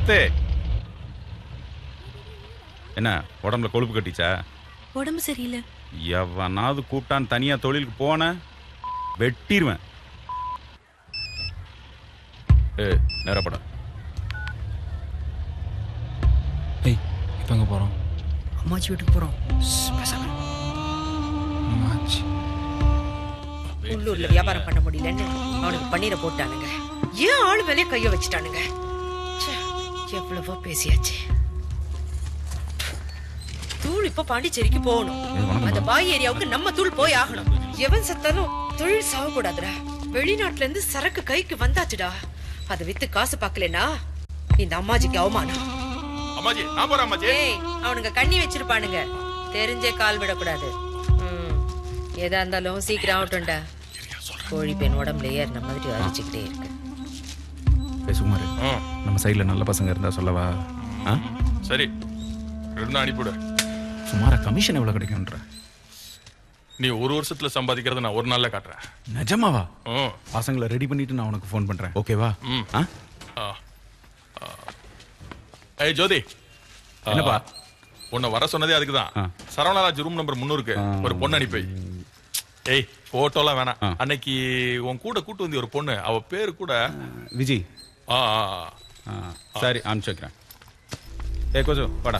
நிறுத்து. என்ன உடம்புல கொழுப்பு கட்டிச்சா? உடம்பு சரியில்லை. எவனாவது கூப்பிட்டான்னு தனியா தொழிலுக்கு போன வெட்டிடுவேன். நேரப்படம். ஏய், இப்போ எங்கே போகிறோம்? அம்மாச்சி வீட்டுக்கு போகிறோம். அம்மாச்சி உள்ளூர்ல வியாபாரம் பண்ண முடியலன்னு அவனுக்கு பன்னீரை போட்டானுங்க. ஏன் ஆளு மேலே கைய வச்சுட்டானுங்க. எவ்வளவோ பேசியாச்சு. தூள் இப்ப பாண்டிச்சேரிக்கு போகணும். அந்த பாய் ஏரியாவுக்கு நம்ம தூள் போய் ஆகணும். எவன் சத்தாலும் தொழில் சாகக்கூடாதுடா. வெளிநாட்டுல இருந்து சரக்கு கைக்கு வந்தாச்சுடா. அதை வித்து காசு பாக்கலனா இந்த அம்மாஜிக்கு அவமானம். அம்மாஜி நான் போறேன் அம்மாஜி. அவனுங்க கண்ணி வச்சிருப்பானுங்க. தெரிஞ்சே கால் விடக்கூடாது. ஏதா இருந்தாலும் சீக்கிரம் ஆகட்டும்டா. கோழி பெண் உடம்புல ஏறின மாதிரி அரிச்சுக்கிட்டே இருக்கு. சுமார் நம்ம சைடுல நல்ல பசங்க இருந்தா சொல்லவா? சரி இருந்தா அனுப்பிவிடு. சுமாரா கமிஷன் எவ்வளவு கிடைக்கும்ன்ற? நீ ஒரு வருஷத்துல சம்பாதிக்கிறத நான் ஒரு நாள்ல காட்டுறேன். நிஜமாவா? பசங்களை ரெடி பண்ணிட்டு நான் உனக்கு ஃபோன் பண்றேன். ஓகேவா? ஏய் ஜோதி, என்னப்பா? உன்னை வர சொன்னதே அதுக்குதான். சரவணராஜ் ரூம் நம்பர் 300க்கு ஒரு பொண்ணு அனுப்பி. ஏய் போட்டோலாம் வேணாம். அன்னைக்கு உன் கூட கூட்டு வந்து ஒரு பொண்ணு, அவ பேரு கூட விஜய். சரி அனுப்பிச்சு வைக்கிறேன். ஏ கொஞ்சம் வாடா.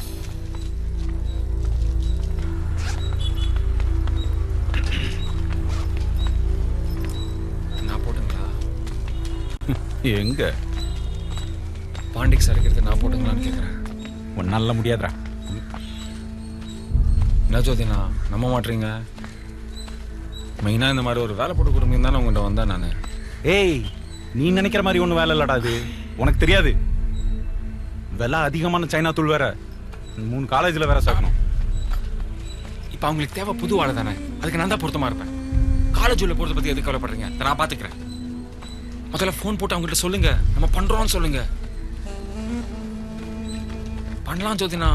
நான் போட்டுங்களா? எங்க பாண்டிக்கு சரிக்கிறது நான் போட்டுங்களான்னு கேட்குறேன். ஒன்னால முடியாதுடா. என்ன ஜோதினா நம்ப மாட்டீங்க? மெயினாக இந்த மாதிரி ஒரு வேலை போட்டு கொடுங்க தானே உங்கள்கிட்ட வந்தேன் நான். ஏய் நீ நினைக்கிற மாதிரி ஒன்றும் வேலை இல்லடா. அது உனக்கு தெரியாது. விலை அதிகமான சைனா தூள் வேற 3 காலேஜில் வேற சேர்க்கணும். இப்போ அவங்களுக்கு தேவை புது ஆளை தானே, அதுக்கு நான் தான் பொருத்தமாக இருப்பேன். காலேஜ் உள்ள போகிறத பற்றி எதுக்கு கவலைப்படுறீங்க? நான் பார்த்துக்கிறேன். முதல்ல ஃபோன் போட்டு அவங்கள்ட்ட சொல்லுங்க, நம்ம பண்ணுறோம்னு சொல்லுங்க. பண்ணலாம் ஜோதினா.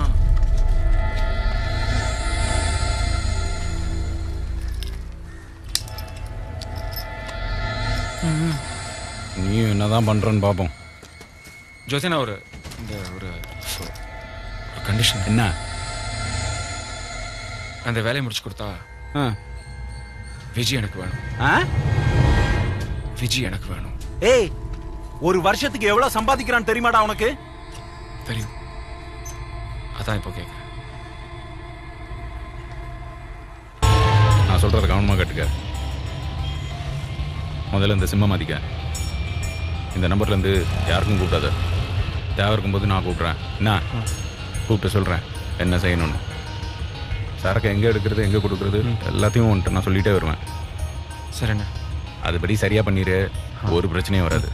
நீ என்னதான் பண்றன்னு பாப்போம். ஜோதினா ஒரு கண்டிஷன். என்ன? அந்த வேலையை முடிச்சு கொடுத்தா விஜய் எனக்கு வேணும். விஜய் எனக்கு வேணும். ஏய் ஒரு வருஷத்துக்கு எவ்வளவு சம்பாதிக்கிறான்னு தெரியுமாடா உனக்கு? தெரியும். அதான் இப்போ கேட்குறேன். நான் சொல்றத கவனமா கேட்டுக்க. முதல்ல இந்த சிம்ம மாத்திக்க. இந்த நம்பர்ல இருந்து யாருக்கும் கூப்பிடாத. தேவை இருக்கும்போது நான் கூப்பிட்றேன். என்ன கூப்பிட்டு சொல்றேன் என்ன செய்யணும்னு. சரக்கு எங்கே எடுக்கிறது எங்கே கொடுக்குறது எல்லாத்தையும் வந்துட்டு நான் சொல்லிட்டே வருவேன். சரிண்ணா. அதுபடி சரியா பண்ணிடு. ஒரு பிரச்சனையும் வராது.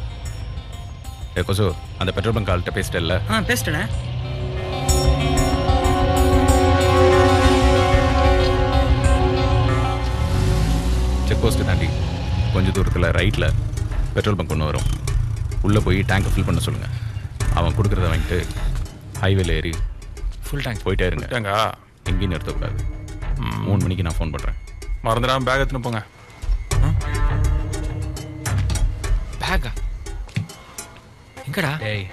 ஏ கொசு, அந்த பெட்ரோல் பங்க் ஆள்கிட்ட பேசிட்டேல்ல? பேசிட்டேண்ணே. செக் போஸ்ட் தாண்டி கொஞ்சம் தூரத்தில் ரைட்டில் பெட்ரோல் பங்க் ஒன்று வரும். உள்ளே போய் டேங்கை ஃபில் பண்ண சொல்லுங்கள். அவன் கொடுக்குறத வாங்கிட்டு ஹைவேல ஏறி ஃபுல் டேங்க் போயிட்டே இருங்க. ஏங்க எங்கேயும் நிறுத்தக்கூடாது. 3 மணிக்கு நான் ஃபோன் பண்ணுறேன். மறந்துடாம பேக் எடுத்துன்னு போங்க. பேக்கா? எங்கடா? ஏய்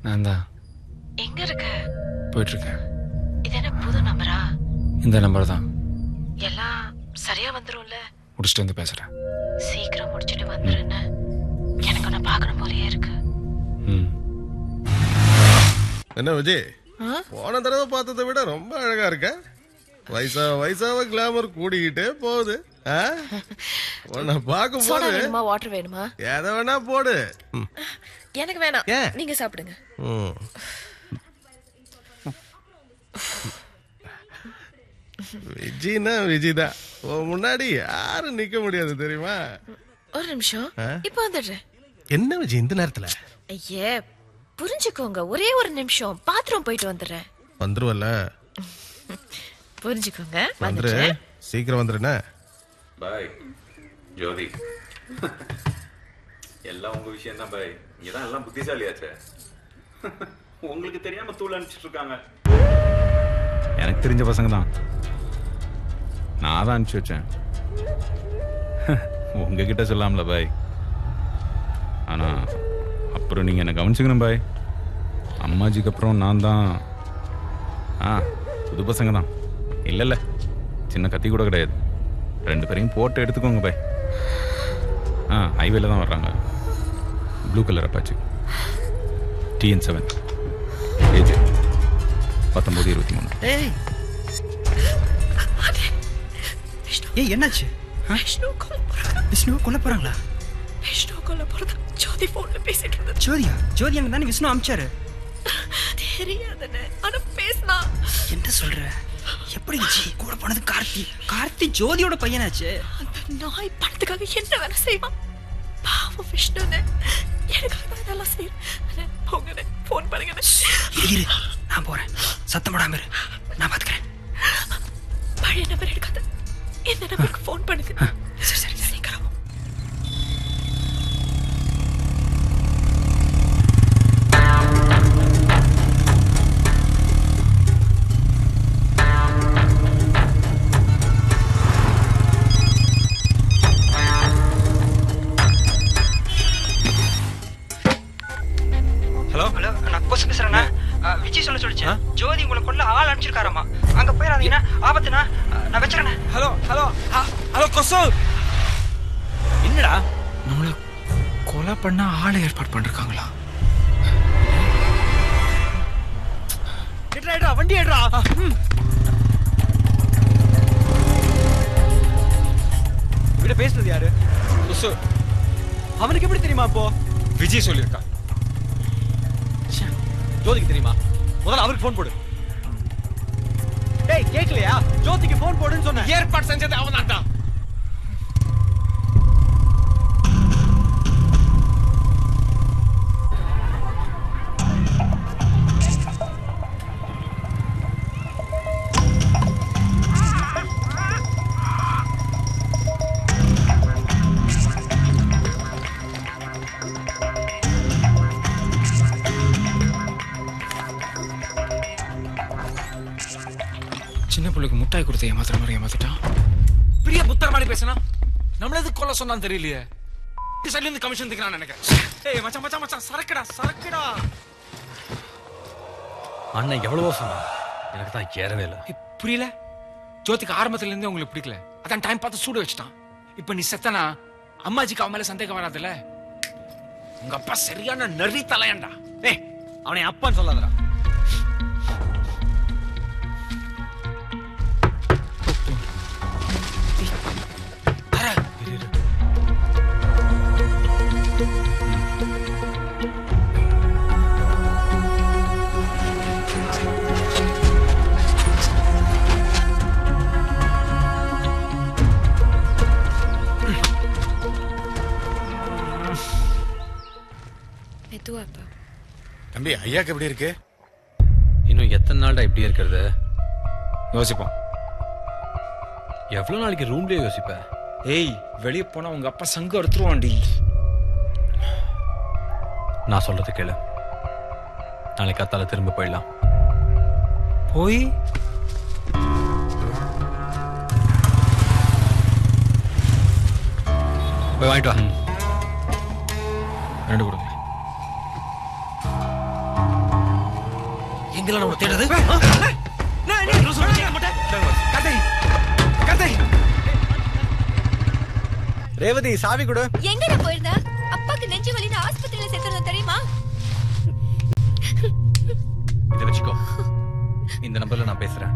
நான் தான். எங்க இருக்க? போயிட்டு இருக்கேன். இது என்ன புது நம்பரா? இந்த நம்பர் தான். எல்லாம் சரியா வந்துரும்ல? முடிச்சுட்டு வந்து பேசுறேன். சீக்கிரம் முடிச்சிட்டு வந்துருன்னு எனக்கு உன்னை பார்க்கணும் போலயே இருக்கு. என்ன விஜய், போன தடவை பார்த்ததை விட ரொம்ப அழகா இருக்க. வயசாவ கிளாமர் கூடிக்கிட்டே போகுது. உன்னை பார்க்கும் போது வேணுமா வாட்டர் வேணுமா? எதை வேணா போடு. எனக்கு வேணாம், நீங்க சாப்பிடுங்க. விஜய்னா விஜய் தான். முன்னாடி யாரும் நிக்க முடியாது தெரியுமா? ஒரு நிமிஷம், இப்ப வந்துடுறேன். என்ன விஜய் இந்த நேரத்துல? ஐயே புரிஞ்சுக்கோங்க, ஒரே ஒரு நிமிஷம் பாத்ரூம் போயிட்டு வந்துடுறேன். வந்துருவல்ல? புரிஞ்சுக்கோங்க, வந்துரு. சீக்கிரம் வந்துருண்ணே. பாய் ஜோதி. எல்லாம் உங்க விஷயம் தான் பாய். நீங்க தான் எல்லாம் புத்திசாலியாச்சே. உங்களுக்கு தெரியாம தூள் அனுப்பிச்சிட்டு இருக்காங்க. எனக்கு தெரிஞ்ச பசங்க தான். நான் தான் அனுப்பிச்சு வச்சேன். உங்ககிட்ட சொல்லாமல பாய். ஆனா அப்புறம் நீங்க என்ன கவனிச்சுக்கணும் பாய். அம்மாஜிக்கு அப்புறம் நான் தான். புது பசங்க தான். இல்ல சின்ன கத்தி கூட கிடையாது. 2 பேரையும் போட்டு எடுத்துக்கோங்க பாய். ஹைவேல தான் வர்றாங்க. Blue colour Apache. TN7 age 19-23. ஏய் ஏய் என்னாச்சு? விஷ்ணு கொல்ல போறாங்களா? விஷ்ணு கொல்ல போறதா ஜோதி போன்ல பேசிட்டு இருந்தா. ஜோதியா? ஜோதி அங்க தானே விஷ்ணு அமிச்சாரு. தெரியாதனே ஆனா பேசினா. என்ன சொல்ற? எப்படி ஜி கூட போனது கார்த்தி? கார்த்தி ஜோதியோட பையனாச்சு. அந்த நாய் பணத்துக்காக என்ன வேலை செய்வான்? பாவம் விஷ்ணுனே. எனக்காக தான் இதெல்லாம் செய்யறேன். போங்கண்ணே, போன் பண்ணுங்கண்ணே. இரு நான் போறேன். சத்தம் போடாம இரு, நான் பாத்துக்கிறேன். பழைய நம்பர் எடுக்காத. இந்த நம்பருக்கு போன் பண்ணுங்க. சரி சரி சீக்கிரம். ஹலோ ஹலோ, நான் கொசு பேசுறேண்ணா. விஜய் சொல்லிச்சு ஜோதி உங்களை கொல்ல ஆள் அனுப்பிச்சிருக்காராமா. அங்க போயிடாதீங்கன்னா ஆபத்துண்ணா. நான் வச்சுறேண்ணே. ஹலோ கொசு. என்னடா நம்மள கொலை பண்ண ஆளை ஏற்பாடு பண்ணிருக்காங்களா? ஏட்ரா வண்டி ஏட்ரா. இவட பேசுறது யாரு? கொசு அவனுக்கு எப்படி தெரியுமா? அப்போ விஜய் சொல்லியிருக்கா. ஜோதிக்கு தெரியுமா? முதல்ல அவருக்கு போன் போடு. டேய் கேக்கலையா? ஜோதிக்கு போன் போடுன்னு சொன்னேன். ஏற்பாடு செஞ்சது அவன் தான். சின்ன பிள்ளைக்கு முட்டாய் கொடுத்து ஏமாத்துற மாதிரி ஏமாத்திட்டான். பெரிய புத்தர் மாதிரி பேசினா நம்மள எதுக்கு கொல்ல சொன்னான்னு தெரியலையே. சைடுல இருந்து கமிஷன் திக்கிறான்னு நினைக்கிறேன். ஏய் மச்சான் மச்சான் மச்சான் சரக்குடா. அண்ணன் எவ்வளவோ சொன்னா, எனக்கு தான் ஏறவே இல்லை. புரியல. ஜோதிக்கு ஆரம்பத்துல இருந்தே உங்களுக்கு பிடிக்கல. அதான் டைம் பார்த்து சூடு வச்சுட்டான். இப்ப நீ செத்தனா அம்மாஜிக்கு அவன் மேல சந்தேகம் வராதுல்ல. உங்க அப்பா சரியான நரி தலையண்டா. ஏய் அவனை அப்பான்னு சொல்லாதடா. தம்பி ஐயாக்கு எப்படி இருக்கு? இன்னும் எத்தனை நாள்டா இப்படி இருக்கிறது? யோசிப்போம். எவ்வளவு நாளைக்கு ரூம்லயே யோசிப்ப? ஏய் வெளியே போனா உங்க அப்பா சங்கு எடுத்துருவான்டி. நான் சொல்றது கேளு. நாளைக்கு காத்தால திரும்ப போயிடலாம். போய் வாங்கிட்டு வா. 2 கொடுங்க. எங்கெல்லாம் நம்ம தேடுறது? ரேவதி சாவி கொடு. எங்கடா போயிருந்த? அப்பாக்கு நெஞ்சு வலின்னு ஆஸ்பத்திரியில சேர்த்துறது தெரியுமா? இதை வச்சுக்கோ. இந்த நம்பர்ல நான் பேசுறேன்.